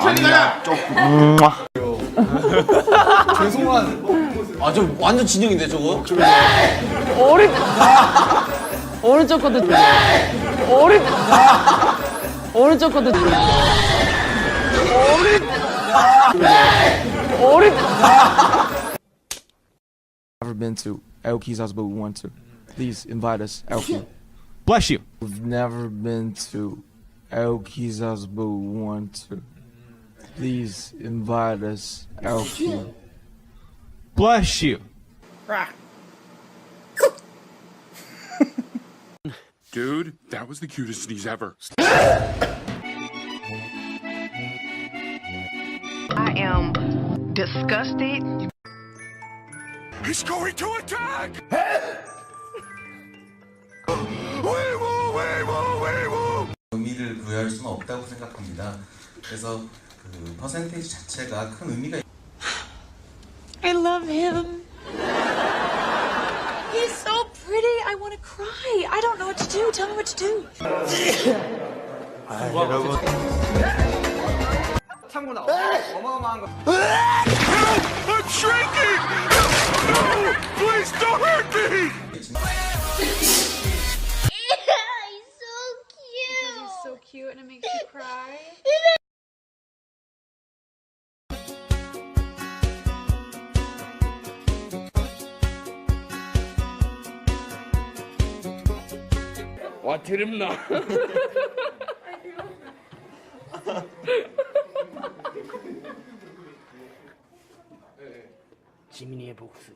아니야 조금. 죄송한. 아, 저 완전 진영인데 저거? 오른쪽 것도 오른쪽 것도 Never been to Elki's but we want to. Please invite us, Elki. Bless you. We've never been to Elki's but we want to. Please invite us, Elki. Bless you. Dude, that was the cutest sneeze ever. I am disgusted. He's going to attack! 의미를 부여할 수는 없다고 생각합니다. 그래서 그 퍼센테이지 자체가 큰 의미가 I love him. He's so pretty. I want to cry. I don't know what to do. Tell me what to do. 창고나 어마어마한 거. I'm shrinking! No! Please don't hurt me! He's so cute and it makes you cry. 와, 드립나. 지민이의 복수.